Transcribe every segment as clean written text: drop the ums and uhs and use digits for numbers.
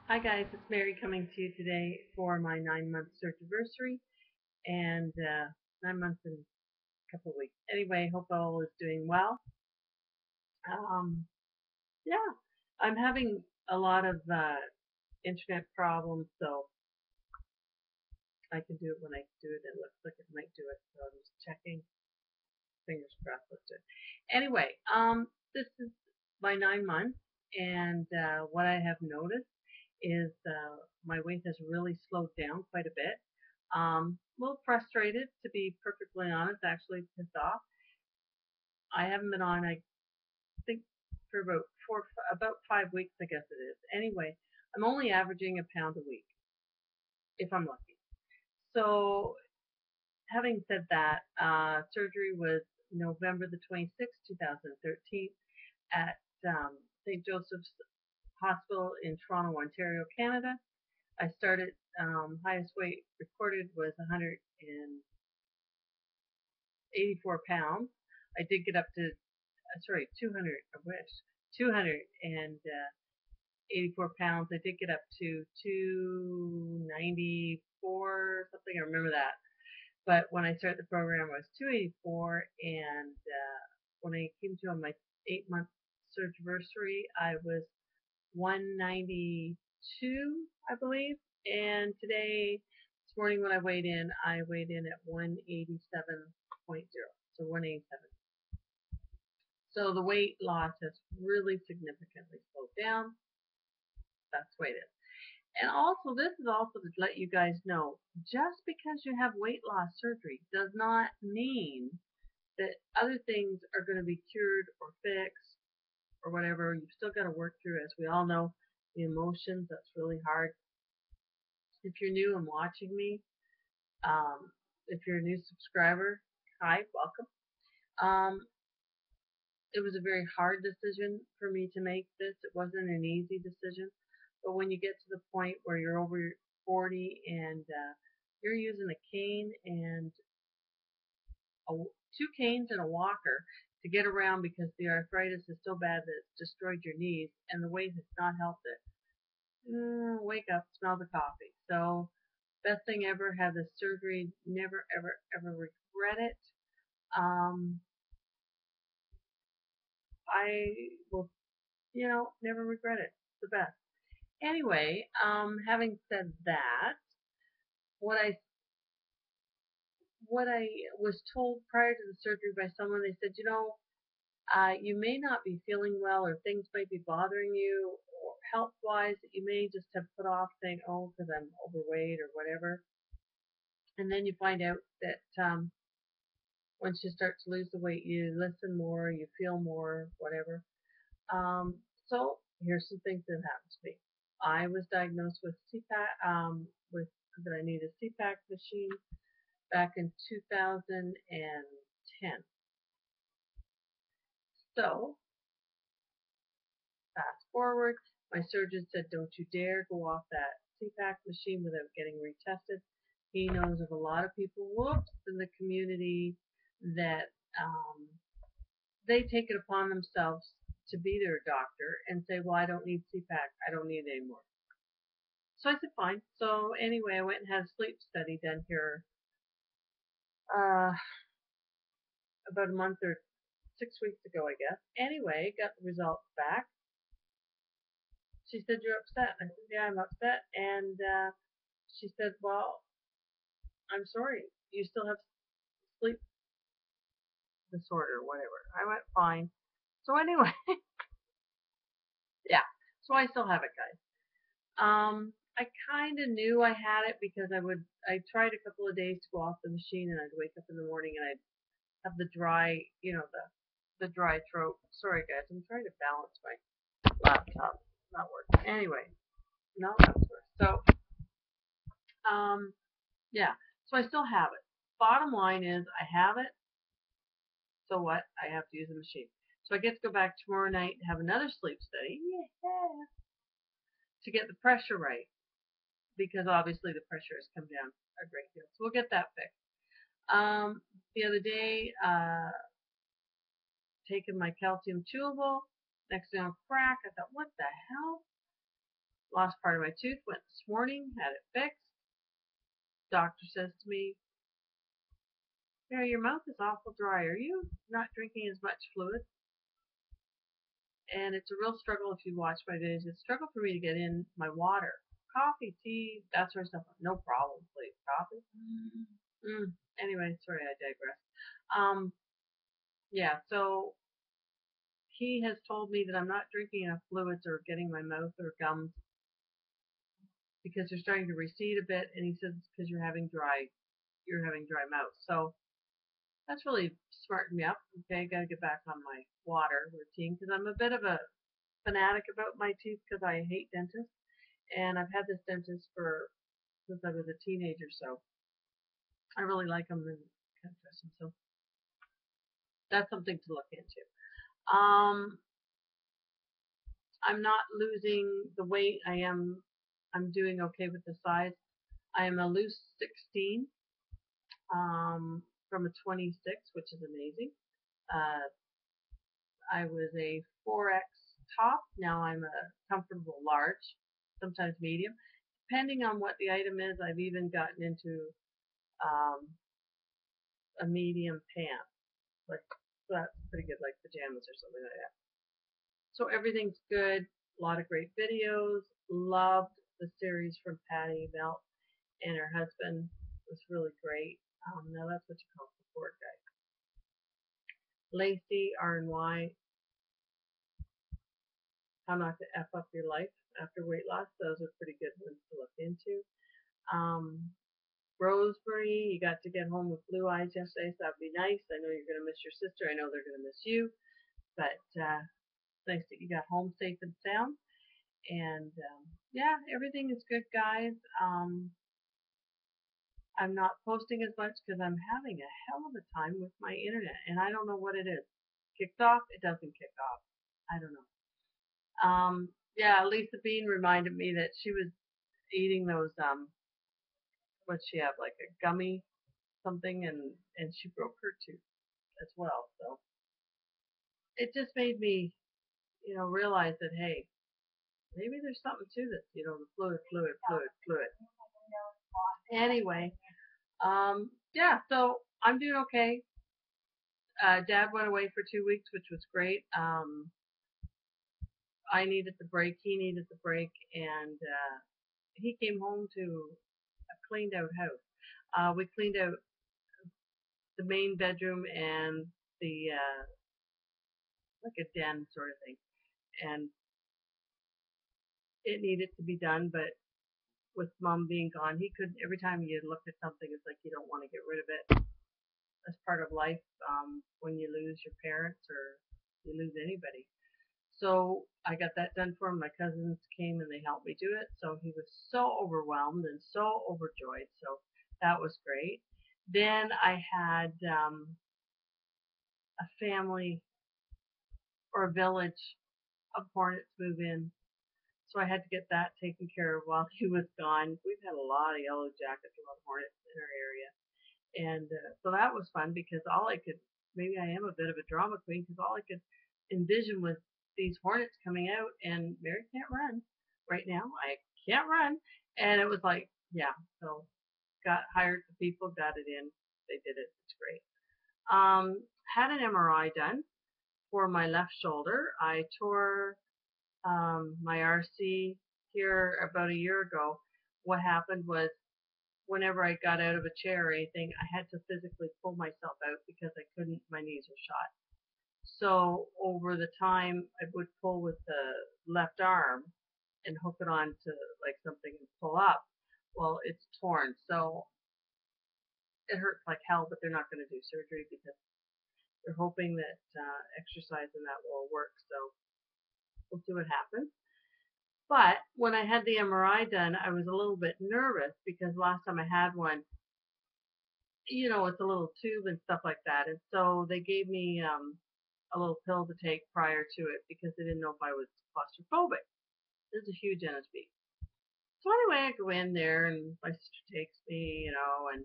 Hi guys, it's Mary coming to you today for my 9 month search anniversary and 9 months and a couple of weeks. Anyway, hope all is doing well. Um, yeah, I'm having a lot of internet problems, so I can do it when I do it. It looks like it might do it, so I'm just checking. Fingers crossed, let's do it. Anyway, this is my 9 months, and what I have noticed is my weight has really slowed down quite a bit. A little frustrated, to be perfectly honest, actually pissed off. I haven't been on, I think, for about 5 weeks, I guess it is. Anyway, I'm only averaging a pound a week, if I'm lucky. So, having said that, surgery was November the 26th, 2013, at St. Joseph's Hospital in Toronto, Ontario, Canada. I started, highest weight recorded was 184 pounds. I did get up to, 200, I wish, 284 pounds. I did get up to 294 something. I remember that. But when I started the program, I was 284, and when I came to on my 8 month surge anniversary, I was 192, I believe. And today, this morning when I weighed in at 187.0. So 187. So the weight loss has really significantly slowed down. That's the way it is. And also, this is also to let you guys know, just because you have weight loss surgery does not mean that other things are going to be cured or fixed or whatever. You've still got to work through, as we all know, the emotions. That's really hard. If you're new and watching me, if you're a new subscriber, hi, welcome. Um, it was a very hard decision for me to make this. It wasn't an easy decision. But when you get to the point where you're over 40 and you're using a cane and a, two canes and a walker to get around because the arthritis is so bad that it's destroyed your knees and the weight has not helped it. Wake up, smell the coffee. So, best thing ever, have this surgery. Never, ever, ever regret it. Um, I will, never regret it. It's the best. Anyway, having said that, what I what I was told prior to the surgery by someone, they said, you may not be feeling well, or things might be bothering you, or health-wise, that you may just have put off saying, oh, because I'm overweight or whatever. And then you find out that once you start to lose the weight, you listen more, you feel more, whatever. So here's some things that happened to me. I was diagnosed with CPAC, with that I need a CPAC machine back in 2010. So fast forward, my surgeon said, don't you dare go off that CPAC machine without getting retested. He knows of a lot of people, whoops, in the community that they take it upon themselves to be their doctor and say, well, I don't need CPAC. I don't need it anymore. So I said, fine. So anyway, I went and had a sleep study done here uh, about a month or 6 weeks ago, I guess. Anyway, got the results back. She said, you're upset. I said, yeah, I'm upset. And she said, well, I'm sorry. You still have sleep disorder, whatever. I went, fine. So anyway, yeah. So I still have it, guys. I kind of knew I had it because I tried a couple of days to go off the machine, and I'd wake up in the morning and I'd have the dry, the dry throat. Sorry, guys. I'm trying to balance my laptop. It's not working. Anyway, no, that's worse. So, um, yeah. So I still have it. Bottom line is I have it. So what? I have to use the machine. So I get to go back tomorrow night and have another sleep study. Yeah. To get the pressure right, because obviously the pressure has come down a great deal. So we'll get that fixed. The other day, taking my calcium chewable, next thing on crack, I thought, what the hell? Lost part of my tooth, went this morning, had it fixed. Doctor says to me, yeah, your mouth is awful dry. Are you not drinking as much fluid? And it's a real struggle if you watch my videos. It's a struggle for me to get in my water. Coffee, tea, that sort of stuff. No problem, please. Coffee? Anyway, sorry, I digress. Yeah, so he has told me that I'm not drinking enough fluids or getting my mouth or gums because they're starting to recede a bit, and he says it's because you're having dry mouth. So that's really smartened me up. Okay, got to get back on my water routine because I'm a bit of a fanatic about my teeth because I hate dentists, and I've had this dentist since I was a teenager, so I really like him and kind of trust him. So that's something to look into. I'm not losing the weight. I'm doing okay with the size. I am a loose 16 from a 26, which is amazing. I was a 4X top. Now I'm a comfortable large, sometimes medium. Depending on what the item is, I've even gotten into a medium pant. Like, so that's pretty good, like pajamas or something like that. So everything's good. A lot of great videos. Loved the series from Patty Melt and her husband. It was really great. Now that's what you call support guide. Lacey, R&Y, How Not to F Up Your Life After Weight Loss. Those are pretty good ones to look into. Rosemary, you got to get home with blue eyes yesterday, so that'd be nice. I know you're going to miss your sister. I know they're going to miss you. But nice that you got home safe and sound. And yeah, everything is good, guys. I'm not posting as much because I'm having a hell of a time with my internet, and I don't know what it is. Kicked off? It doesn't kick off. I don't know. Yeah, Lisa Bean reminded me that she was eating those what she have, like a gummy something, and she broke her tooth as well. So it just made me, realize that hey, maybe there's something to this, the fluid. Anyway, yeah, so I'm doing okay. Dad went away for 2 weeks, which was great. I needed the break, he needed the break, and he came home to a cleaned out house. We cleaned out the main bedroom and the like a den sort of thing, and it needed to be done, but with Mom being gone, he couldn't. Every time you look at something, it's like you don't want to get rid of it. That's part of life when you lose your parents or you lose anybody. So I got that done for him. My cousins came and they helped me do it. So he was so overwhelmed and so overjoyed. So that was great. Then I had a family or a village of hornets move in. So I had to get that taken care of while he was gone. We've had a lot of yellow jackets, a lot of hornets in our area. And so that was fun because maybe I am a bit of a drama queen because all I could envision was these hornets coming out, and Mary can't run right now. I can't run. And it was like, yeah, so hired the people, got it in. They did it. It's great. Had an MRI done for my left shoulder. I tore my RC here about a year ago. What happened was whenever I got out of a chair or anything, I had to physically pull myself out because I couldn't, my knees were shot. So over the time, I would pull with the left arm and hook it on to like something and pull up. Well, it's torn, so it hurts like hell, but they're not going to do surgery because they're hoping that exercise and that will work. So we'll see what happens. But when I had the MRI done, I was a little bit nervous because last time I had one, it's a little tube and stuff like that. And so they gave me a little pill to take prior to it because they didn't know if I was claustrophobic. There's a huge NSB. So anyway, I go in there and my sister takes me, and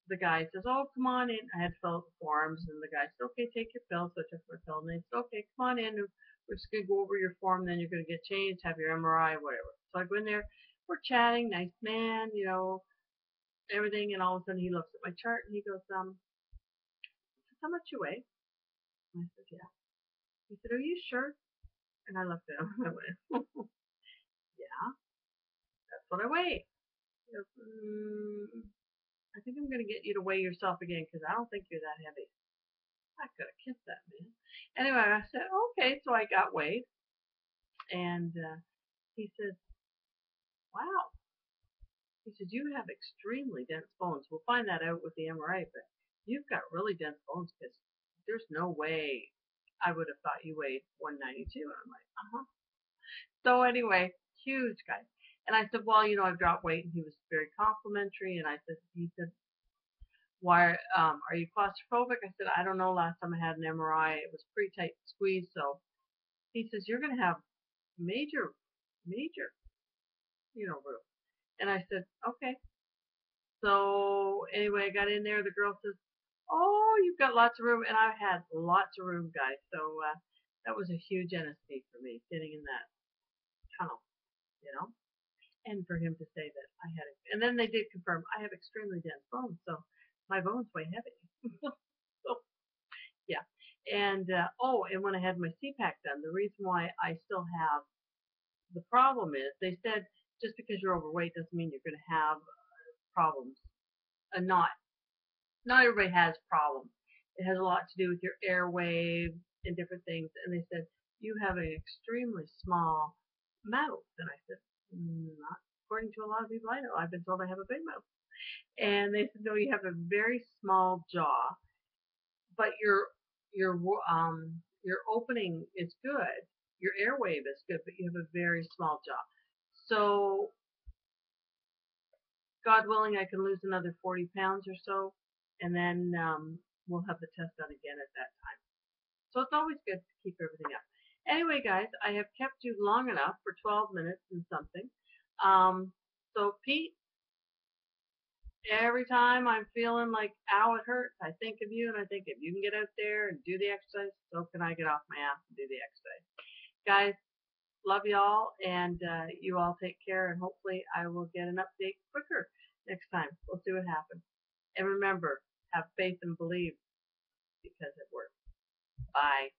the guy says, oh, come on in. I had to fill out the forms and the guy said, okay, take your pill. So I took my pill and they said, okay, come on in. We're just going to go over your form, then you're going to get changed, have your MRI, whatever. So I go in there, we're chatting, nice man, you know, everything, and all of a sudden he looks at my chart and he goes, how much you weigh? And I said, yeah. He said, are you sure? And I looked at him and I went, yeah, that's what I weigh. He goes, I think I'm going to get you to weigh yourself again because I don't think you're that heavy. I could have kissed that man. Anyway, I said, okay, so I got weighed, and he said, wow. He said, you have extremely dense bones. We'll find that out with the MRI, but you've got really dense bones because there's no way I would have thought you weighed 192. And I'm like, uh-huh. So anyway, huge guy. And I said, well, you know, I've dropped weight, and he was very complimentary. And he said, why are you claustrophobic? I said, I don't know. Last time I had an MRI, it was pretty tight squeeze. So he says, you're going to have major, you know, room. And I said, okay. So anyway, I got in there. The girl says, oh, you've got lots of room. And I had lots of room, guys. So that was a huge NSP for me, getting in that tunnel, you know. And for him to say that I had it. And then they did confirm I have extremely dense bones. So my bones weigh heavy. So, yeah. And, and when I had my CPAC done, the reason why I still have the problem is they said just because you're overweight doesn't mean you're going to have problems. Not everybody has problems. It has a lot to do with your airway and different things. And they said, you have an extremely small mouth. And I said, not according to a lot of people I know. I've been told I have a big mouth. And they said, no, you have a very small jaw, but your opening is good. Your airway is good, but you have a very small jaw. So, God willing, I can lose another 40 pounds or so, and then we'll have the test done again at that time. So it's always good to keep everything up. Anyway, guys, I have kept you long enough for 12 minutes and something. So Pete, every time I'm feeling like, ow, it hurts, I think of you, and I think if you can get out there and do the exercise, so can I get off my ass and do the exercise. Guys, love y'all, and you all take care, and hopefully I will get an update quicker next time. We'll see what happens. And remember, have faith and believe because it works. Bye.